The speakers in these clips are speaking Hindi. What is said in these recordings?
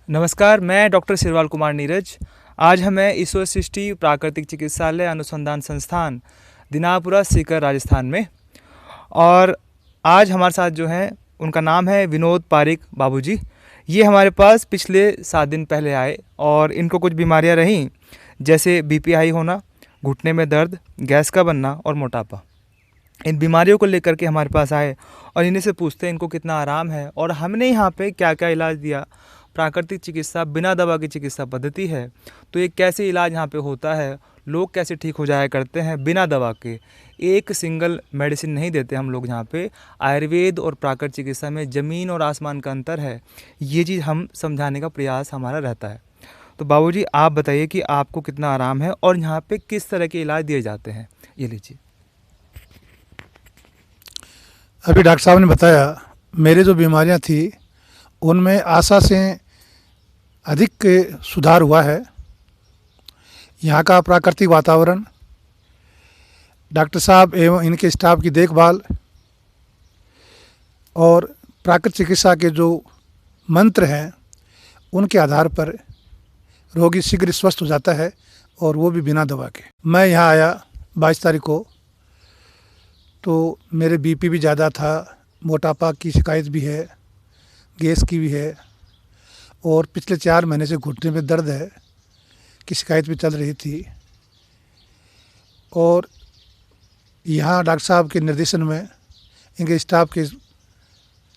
नमस्कार, मैं डॉक्टर शिरवाल कुमार नीरज। आज हमें ईश्वर सृष्टि प्राकृतिक चिकित्सालय अनुसंधान संस्थान दीनापुरा सीकर राजस्थान में, और आज हमारे साथ जो हैं उनका नाम है विनोद पारिक बाबूजी। ये हमारे पास पिछले 7 दिन पहले आए और इनको कुछ बीमारियां रहीं, जैसे बीपी हाई होना, घुटने में दर्द, गैस का बनना और मोटापा। इन बीमारियों को लेकर के हमारे पास आए और इन्हीं से पूछते हैं इनको कितना आराम है और हमने यहाँ पे क्या क्या इलाज दिया। प्राकृतिक चिकित्सा बिना दवा की चिकित्सा पद्धति है, तो ये कैसे इलाज यहाँ पे होता है, लोग कैसे ठीक हो जाया करते हैं बिना दवा के। एक सिंगल मेडिसिन नहीं देते हम लोग यहाँ पे। आयुर्वेद और प्राकृतिक चिकित्सा में ज़मीन और आसमान का अंतर है, ये चीज़ हम समझाने का प्रयास हमारा रहता है। तो बाबूजी आप बताइए कि आपको कितना आराम है और यहाँ पे किस तरह के इलाज दिए जाते हैं। ये लीजिए। अभी डॉक्टर साहब ने बताया, मेरी जो बीमारियां थी उनमें आशा से अधिक सुधार हुआ है। यहाँ का प्राकृतिक वातावरण, डॉक्टर साहब एवं इनके स्टाफ की देखभाल और प्राकृतिक चिकित्सा के जो मंत्र हैं उनके आधार पर रोगी शीघ्र स्वस्थ हो जाता है, और वो भी बिना दवा के। मैं यहाँ आया 22 तारीख को, तो मेरे बीपी भी ज़्यादा था, मोटापा की शिकायत भी है, गैस की भी है, और पिछले 4 महीने से घुटने में दर्द है की शिकायत भी चल रही थी। और यहाँ डॉक्टर साहब के निर्देशन में, इनके स्टाफ के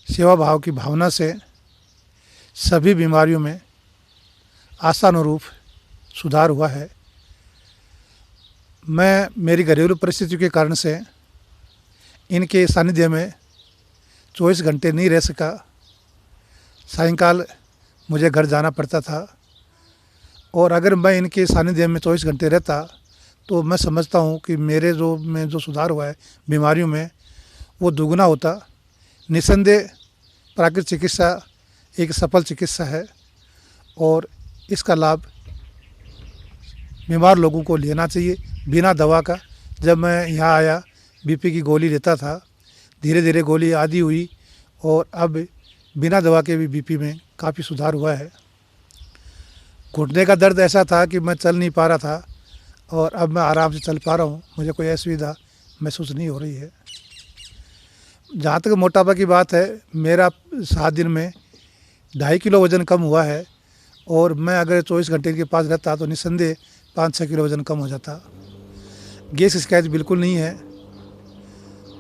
सेवा भाव की भावना से सभी बीमारियों में आशानुरूप सुधार हुआ है। मैं मेरी घरेलू परिस्थितियों के कारण से इनके सानिध्य में 24 घंटे नहीं रह सका। सायंकाल मुझे घर जाना पड़ता था, और अगर मैं इनके सानिध्य में 24 घंटे रहता तो मैं समझता हूँ कि मेरे जो सुधार हुआ है बीमारियों में, वो दुगना होता। निस्संदेह प्राकृतिक चिकित्सा एक सफल चिकित्सा है, और इसका लाभ बीमार लोगों को लेना चाहिए बिना दवा का। जब मैं यहाँ आया बीपी की गोली लेता था, धीरे धीरे गोली आदी हुई, और अब बिना दवा के भी बीपी में काफ़ी सुधार हुआ है। घुटने का दर्द ऐसा था कि मैं चल नहीं पा रहा था, और अब मैं आराम से चल पा रहा हूँ, मुझे कोई असुविधा महसूस नहीं हो रही है। जहाँ तक मोटापा की बात है, मेरा 7 दिन में 2.5 किलो वज़न कम हुआ है, और मैं अगर 24 घंटे के पास रहता तो निस्संदेह 5-6 किलो वज़न कम हो जाता। गैस की शिकायत बिल्कुल नहीं है।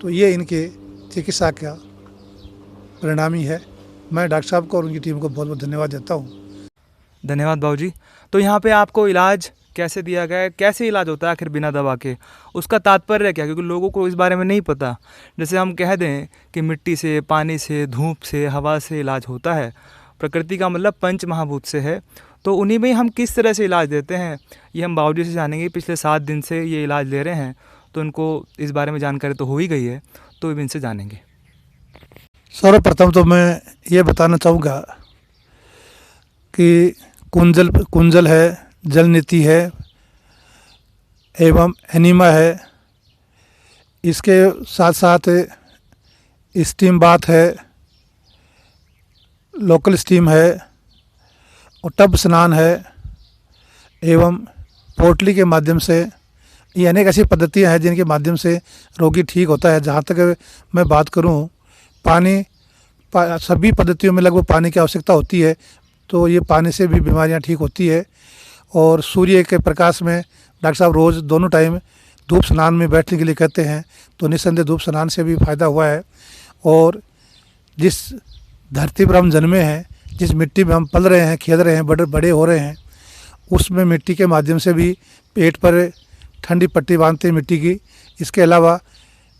तो ये इनके चिकित्सा का परिणाम ही है। मैं डॉक्टर साहब को और उनकी टीम को बहुत बहुत धन्यवाद देता हूँ। धन्यवाद बाबूजी। तो यहाँ पे आपको इलाज कैसे दिया गया है, कैसे इलाज होता है आखिर बिना दवा के, उसका तात्पर्य क्या, क्योंकि लोगों को इस बारे में नहीं पता। जैसे हम कह दें कि मिट्टी से, पानी से, धूप से, हवा से इलाज होता है। प्रकृति का मतलब पंच महाभूत से है, तो उन्हीं में हम किस तरह से इलाज देते हैं ये हम बाबूजी से जानेंगे। पिछले 7 दिन से ये इलाज ले रहे हैं, तो उनको इस बारे में जानकारी तो हो ही गई है, तो इनसे जानेंगे। सर्वप्रथम तो मैं ये बताना चाहूँगा कि कुंजल है, जल नीति है एवं एनीमा है। इसके साथ साथ स्टीम बाथ है, लोकल स्टीम है, और टब स्नान है, एवं पोटली के माध्यम से। ये अनेक ऐसी पद्धतियाँ हैं जिनके माध्यम से रोगी ठीक होता है। जहाँ तक मैं बात करूँ, सभी पद्धतियों में लगभग पानी की आवश्यकता होती है, तो ये पानी से भी बीमारियां ठीक होती है। और सूर्य के प्रकाश में डॉक्टर साहब रोज़ दोनों टाइम धूप स्नान में बैठने के लिए कहते हैं, तो निस्संदेह धूप स्नान से भी फ़ायदा हुआ है। और जिस धरती पर हम जन्मे हैं, जिस मिट्टी में हम पल रहे हैं, खेल रहे हैं, बड़े हो रहे हैं, उसमें मिट्टी के माध्यम से भी पेट पर ठंडी पट्टी बांधते हैं मिट्टी की। इसके अलावा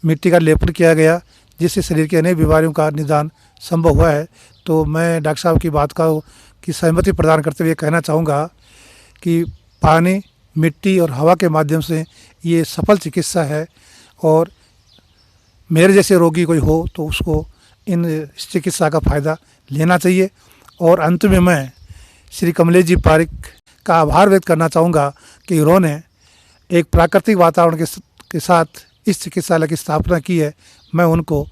मिट्टी का लेपन किया गया, जिससे शरीर की अनेक बीमारियों का निदान संभव हुआ है। तो मैं डॉक्टर साहब की बात की सहमति प्रदान करते हुए कहना चाहूँगा कि पानी, मिट्टी और हवा के माध्यम से ये सफल चिकित्सा है, और मेरे जैसे रोगी कोई हो तो उसको इन चिकित्सा का फ़ायदा लेना चाहिए। और अंत में मैं श्री कमलेश जी पारिक का आभार व्यक्त करना चाहूँगा कि उन्होंने एक प्राकृतिक वातावरण के साथ इस चिकित्सालय की स्थापना की है। मैं उनको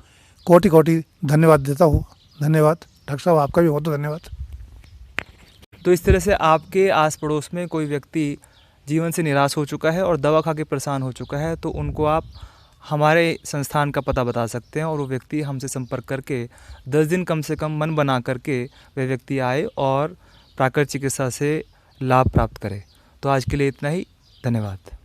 कोटि कोटि धन्यवाद देता हूँ। धन्यवाद डॉक्टर साहब, आपका भी बहुत धन्यवाद। तो इस तरह से आपके आस पड़ोस में कोई व्यक्ति जीवन से निराश हो चुका है और दवा खा के परेशान हो चुका है, तो उनको आप हमारे संस्थान का पता बता सकते हैं और वो व्यक्ति हमसे संपर्क करके 10 दिन कम से कम मन बना करके वह व्यक्ति आए और प्राकृतिक चिकित्सा से लाभ प्राप्त करे। तो आज के लिए इतना ही। धन्यवाद।